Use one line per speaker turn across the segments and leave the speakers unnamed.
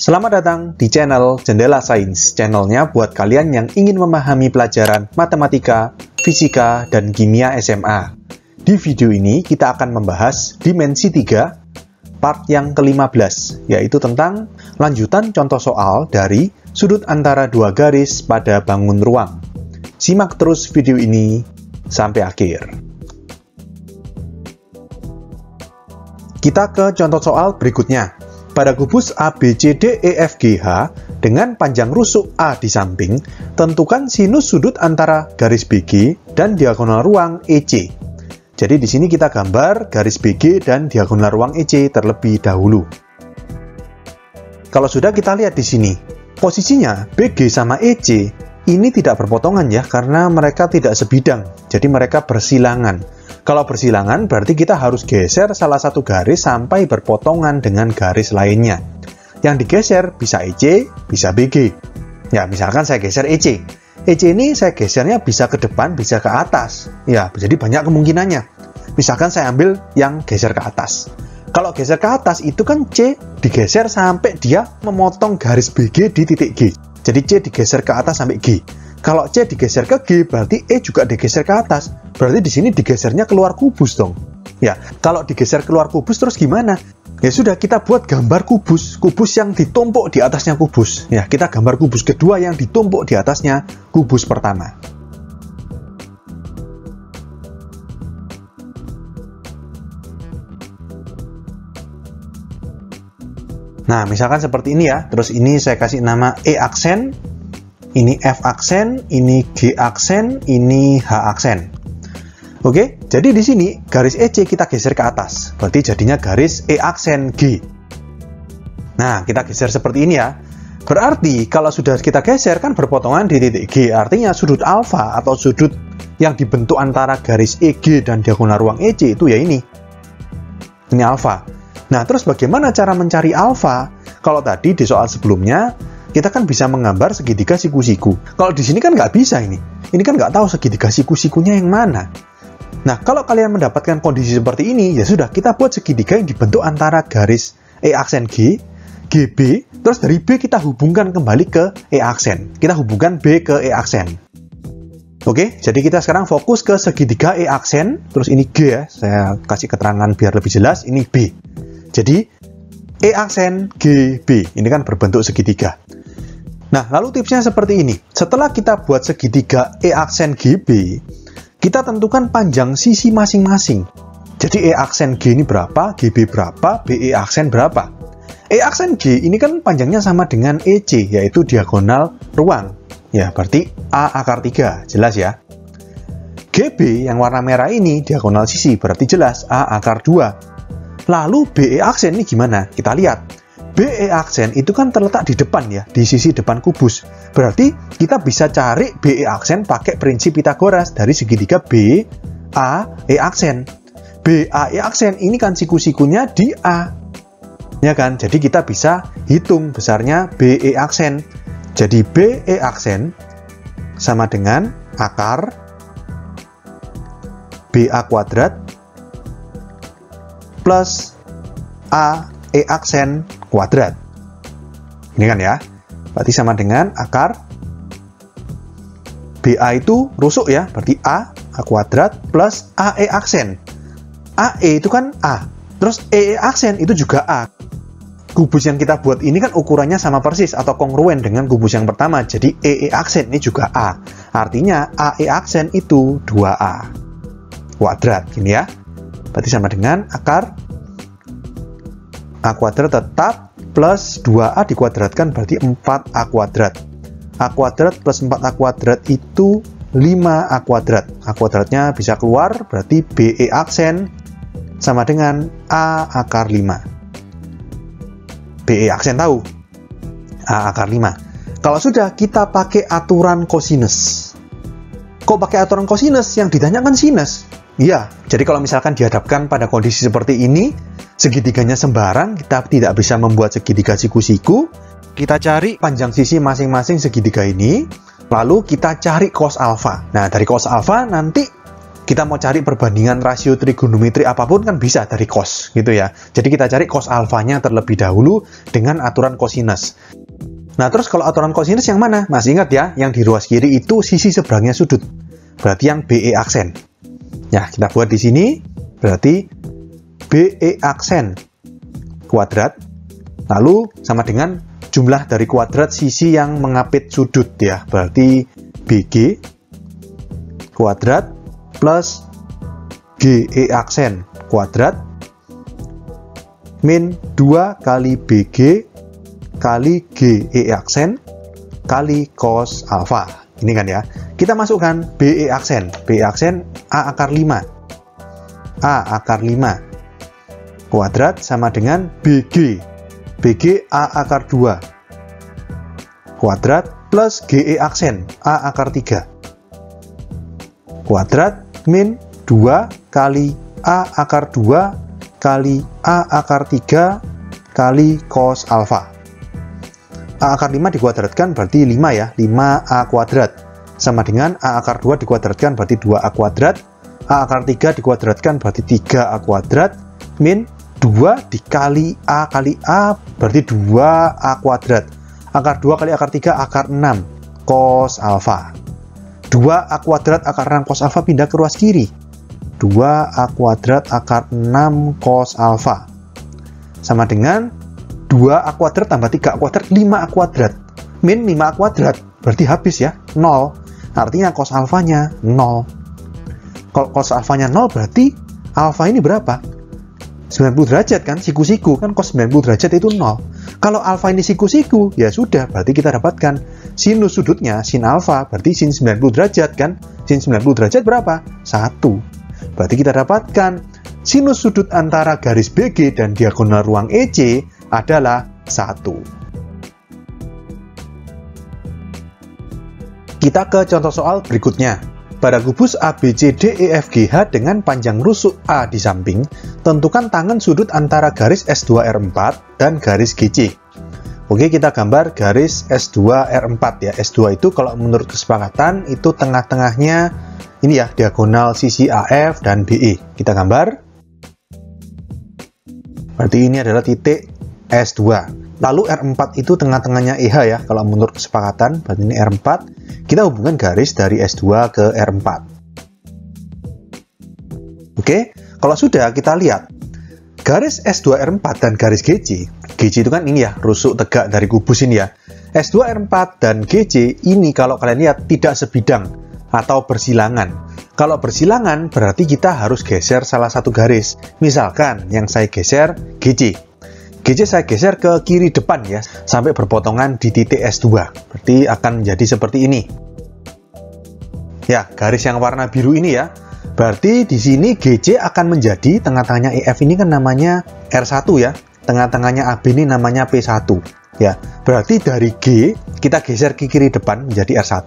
Selamat datang di channel Jendela Sains, channelnya buat kalian yang ingin memahami pelajaran matematika, fisika, dan kimia SMA. Di video ini kita akan membahas dimensi 3, part yang ke-15, yaitu tentang lanjutan contoh soal dari sudut antara dua garis pada bangun ruang. Simak terus video ini sampai akhir. Kita ke contoh soal berikutnya. Pada kubus ABCDEFGH dengan panjang rusuk A di samping, tentukan sinus sudut antara garis BG dan diagonal ruang EC. Jadi di sini kita gambar garis BG dan diagonal ruang EC terlebih dahulu. Kalau sudah, kita lihat di sini. Posisinya BG sama EC ini tidak berpotongan ya, karena mereka tidak sebidang. Jadi mereka bersilangan. Kalau bersilangan, berarti kita harus geser salah satu garis sampai berpotongan dengan garis lainnya. Yang digeser bisa EC, bisa BG. Ya, misalkan saya geser EC. EC ini saya gesernya bisa ke depan, bisa ke atas. Ya, jadi banyak kemungkinannya. Misalkan saya ambil yang geser ke atas. Kalau geser ke atas, itu kan C digeser sampai dia memotong garis BG di titik G. Jadi C digeser ke atas sampai G. Kalau C digeser ke G, berarti E juga digeser ke atas. Berarti di sini digesernya keluar kubus dong. Ya, kalau digeser keluar kubus terus gimana? Ya sudah, kita buat gambar kubus yang ditumpuk di atasnya kubus. Ya, kita gambar kubus kedua yang ditumpuk di atasnya kubus pertama. Nah, misalkan seperti ini ya. Terus ini saya kasih nama E aksen, ini F aksen, ini G aksen, ini H aksen. Oke, jadi di sini garis EC kita geser ke atas, berarti jadinya garis E aksen G. Nah, kita geser seperti ini ya. Berarti kalau sudah kita geser kan berpotongan di titik G, artinya sudut alfa atau sudut yang dibentuk antara garis EG dan diagonal ruang EC itu ya ini. Ini alfa. Nah, terus bagaimana cara mencari alfa? Kalau tadi di soal sebelumnya, kita kan bisa menggambar segitiga siku-siku. Kalau di sini kan nggak bisa ini. Ini kan nggak tahu segitiga siku-sikunya yang mana. Nah, kalau kalian mendapatkan kondisi seperti ini, ya sudah, kita buat segitiga yang dibentuk antara garis E aksen G, GB, terus dari B kita hubungkan kembali ke E aksen. Kita hubungkan B ke E aksen. Oke, jadi kita sekarang fokus ke segitiga E aksen, terus ini G ya, saya kasih keterangan biar lebih jelas, ini B. Jadi, E aksen GB, ini kan berbentuk segitiga. Nah, lalu tipsnya seperti ini. Setelah kita buat segitiga E aksen GB, kita tentukan panjang sisi masing-masing. Jadi E aksen G ini berapa, GB berapa, BE aksen berapa. E aksen G ini kan panjangnya sama dengan EC, yaitu diagonal ruang. Ya, berarti A akar 3, jelas ya. GB yang warna merah ini diagonal sisi, berarti jelas A akar 2. Lalu BE aksen ini gimana? Kita lihat. BE aksen itu kan terletak di depan ya, di sisi depan kubus. Berarti kita bisa cari BE aksen pakai prinsip Pythagoras dari segitiga B, A, E aksen. B, A, E aksen ini kan siku-sikunya di A. Ya kan? Jadi kita bisa hitung besarnya BE aksen. Jadi BE aksen sama dengan akar BA kuadrat plus A E aksen kuadrat. Ini kan ya, berarti sama dengan akar BA itu rusuk ya, berarti A kuadrat plus AE aksen. AE itu kan A, terus EE aksen itu juga A. Kubus yang kita buat ini kan ukurannya sama persis atau kongruen dengan kubus yang pertama, jadi EE aksen ini juga A. Artinya AE aksen itu 2A kuadrat, gini ya. Berarti sama dengan akar A kuadrat tetap plus 2A dikuadratkan berarti 4A kuadrat. A kuadrat plus 4A kuadrat itu 5A kuadrat. A kuadratnya bisa keluar, berarti BE aksen sama dengan A akar 5. BE aksen tahu? A akar 5. Kalau sudah, kita pakai aturan kosinus. Kok pakai aturan kosinus? Yang ditanyakan sinus. Iya, jadi kalau misalkan dihadapkan pada kondisi seperti ini, segitiganya sembarang, kita tidak bisa membuat segitiga siku-siku. Kita cari panjang sisi masing-masing segitiga ini, lalu kita cari cos alfa. Nah, dari cos alfa nanti kita mau cari perbandingan rasio trigonometri apapun kan bisa dari cos gitu ya. Jadi kita cari cos alfanya terlebih dahulu dengan aturan cosinus. Nah, terus kalau aturan cosinus yang mana? Masih ingat ya, yang di ruas kiri itu sisi seberangnya sudut. Berarti yang BE aksen. Ya, kita buat di sini. Berarti BE aksen kuadrat. Lalu sama dengan jumlah dari kuadrat sisi yang mengapit sudut ya. Berarti BG kuadrat plus GE aksen kuadrat min 2 kali BG kali GE aksen kali cos alfa. Ini kan ya. Kita masukkan BE aksen. BE aksen A akar 5. A akar 5 kuadrat sama dengan BG. BG A akar 2 kuadrat plus GE aksen A akar 3 kuadrat min 2 kali A akar 2 kali A akar 3 kali cos alfa. A akar 5 dikuadratkan berarti 5 ya, 5A kuadrat. Sama dengan A akar 2 dikuadratkan berarti 2A kuadrat. A akar 3 dikuadratkan berarti 3A kuadrat. Min 2 dikali A kali A berarti 2A kuadrat. Akar 2 kali akar 3 akar 6 cos alfa. 2A kuadrat akar 6 cos alfa pindah ke ruas kiri. 2A kuadrat akar 6 cos alfa. Sama dengan 2A kuadrat tambah 3A kuadrat, 5A kuadrat. Min 5A kuadrat, berarti habis ya, 0. Artinya cos alfanya 0. Kalau cos alfanya 0 berarti alfa ini berapa? 90 derajat kan, siku-siku kan cos 90 derajat itu 0. Kalau alfa ini siku-siku, ya sudah, berarti kita dapatkan sinus sudutnya, sin alfa, berarti sin 90 derajat kan. Sin 90 derajat berapa? 1. Berarti kita dapatkan sinus sudut antara garis BG dan diagonal ruang EC adalah 1. Kita ke contoh soal berikutnya. Pada kubus ABCDEFGH dengan panjang rusuk A di samping, tentukan tangan sudut antara garis S2R4 dan garis GC. Oke, kita gambar garis S2R4 ya. S2 itu kalau menurut kesepakatan itu tengah-tengahnya ini ya, diagonal sisi AF dan BE. Kita gambar. Berarti ini adalah titik S2. Lalu R4 itu tengah-tengahnya EH ya, kalau menurut kesepakatan, berarti ini R4. Kita hubungkan garis dari S2 ke R4. Oke, kalau sudah kita lihat garis S2R4 dan garis GC. GC itu kan ini ya, rusuk tegak dari kubus ini ya. S2R4 dan GC ini kalau kalian lihat tidak sebidang atau bersilangan. Kalau bersilangan berarti kita harus geser salah satu garis. Misalkan yang saya geser GC. GC saya geser ke kiri depan ya, sampai berpotongan di titik S2. Berarti akan menjadi seperti ini. Ya, garis yang warna biru ini ya. Berarti di sini GC akan menjadi tengah-tengahnya EF ini kan namanya R1 ya. Tengah-tengahnya AB ini namanya P1. Ya, berarti dari G kita geser ke kiri depan menjadi R1,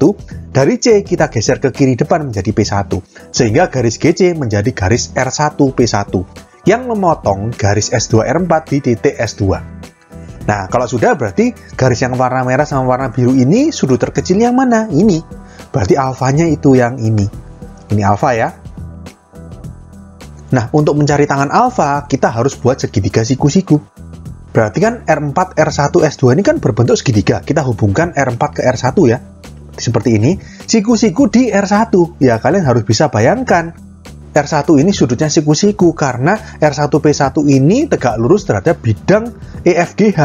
dari C kita geser ke kiri depan menjadi P1. Sehingga garis GC menjadi garis R1 P1 yang memotong garis S2R4 di titik S2. Nah, kalau sudah berarti garis yang warna merah sama warna biru ini sudut terkecil yang mana? Ini. Berarti alfanya itu yang ini. Ini alfa ya. Nah, untuk mencari tangan alfa, kita harus buat segitiga siku-siku. Berarti kan R4, R1, S2 ini kan berbentuk segitiga. Kita hubungkan R4 ke R1 ya. Seperti ini. Siku-siku di R1. Ya, kalian harus bisa bayangkan. R1 ini sudutnya siku-siku karena R1P1 ini tegak lurus terhadap bidang EFGH.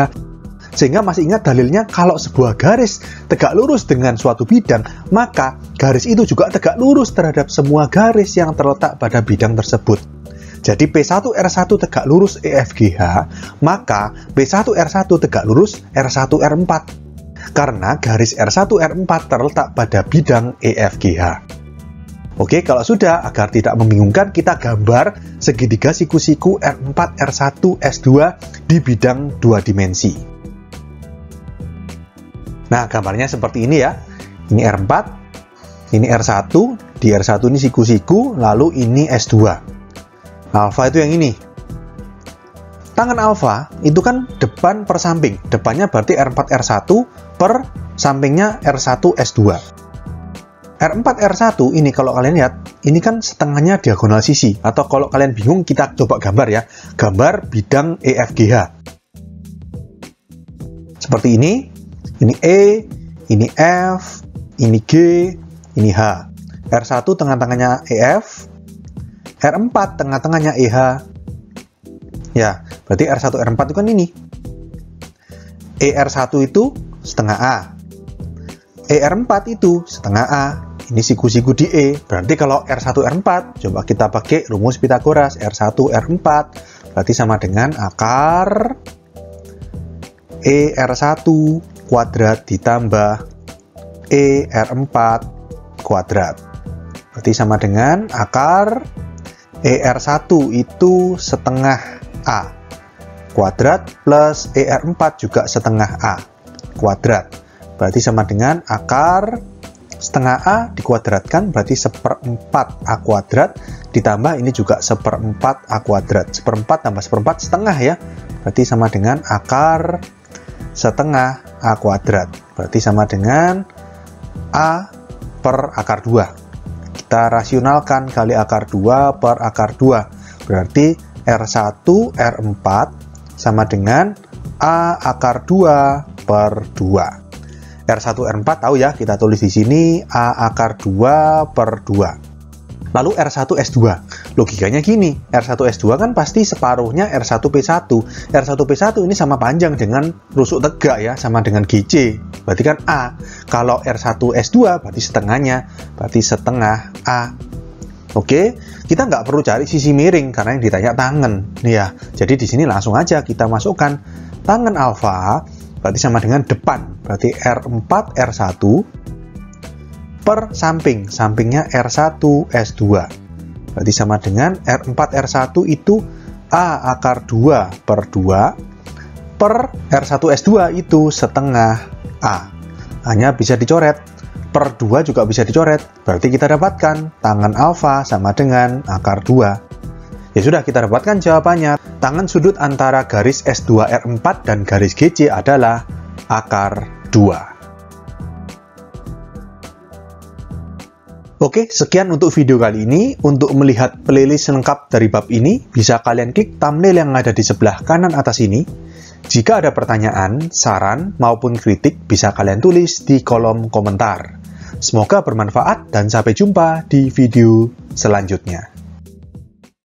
Sehingga masih ingat dalilnya kalau sebuah garis tegak lurus dengan suatu bidang, maka garis itu juga tegak lurus terhadap semua garis yang terletak pada bidang tersebut. Jadi P1R1 tegak lurus EFGH, maka P1R1 tegak lurus R1R4. Karena garis R1R4 terletak pada bidang EFGH. Oke, kalau sudah, agar tidak membingungkan, kita gambar segitiga siku-siku R4, R1, S2 di bidang 2 dimensi. Nah, gambarnya seperti ini ya. Ini R4, ini R1, di R1 ini siku-siku, lalu ini S2. Alfa itu yang ini. Tangan alfa itu kan depan per samping. Depannya berarti R4, R1 per sampingnya R1, S2. R4, R1 ini kalau kalian lihat, ini kan setengahnya diagonal sisi. Atau kalau kalian bingung, kita coba gambar ya. Gambar bidang EFGH. Seperti ini. Ini E, ini F, ini G, ini H. R1 tengah-tengahnya EF, R4 tengah-tengahnya EH. Ya, berarti R1, R4 itu kan ini. ER1 itu setengah A. ER4 itu setengah A. Ini siku-siku di E. Berarti kalau R1, R4, coba kita pakai rumus Pythagoras. R1, R4 berarti sama dengan akar ER1 kuadrat ditambah ER4 kuadrat. Berarti sama dengan akar ER1 itu setengah A kuadrat plus ER4 juga setengah A kuadrat. Berarti sama dengan akar setengah A dikuadratkan berarti 1/4 A kuadrat ditambah ini juga 1/4 A kuadrat. 1/4 tambah 1/4 setengah ya. Berarti sama dengan akar setengah A kuadrat. Berarti sama dengan A per akar 2. Kita rasionalkan kali akar 2 per akar 2. Berarti R1 R4 sama dengan A akar 2 per 2. R1 R4 tahu ya, kita tulis di sini A akar 2 per 2. Lalu R1 S2. Logikanya gini, R1 S2 kan pasti separuhnya R1 P1. R1 P1 ini sama panjang dengan rusuk tegak ya, sama dengan GC. Berarti kan A. Kalau R1 S2 berarti setengahnya, berarti setengah A. Oke, kita nggak perlu cari sisi miring karena yang ditanya tangen. Nih ya, jadi di sini langsung aja kita masukkan tangen alfa berarti sama dengan depan. Berarti R4 R1 per samping. Sampingnya R1 S2. Berarti sama dengan R4 R1 itu A akar 2 per 2 per R1 S2 itu setengah A. Hanya bisa dicoret. Per 2 juga bisa dicoret. Berarti kita dapatkan tangen alfa sama dengan akar 2. Ya sudah, kita dapatkan jawabannya. Tangen sudut antara garis S2 R4 dan garis GC adalah akar 2. Oke, sekian untuk video kali ini. Untuk melihat playlist lengkap dari bab ini, bisa kalian klik thumbnail yang ada di sebelah kanan atas ini. Jika ada pertanyaan, saran, maupun kritik, bisa kalian tulis di kolom komentar. Semoga bermanfaat dan sampai jumpa di video selanjutnya.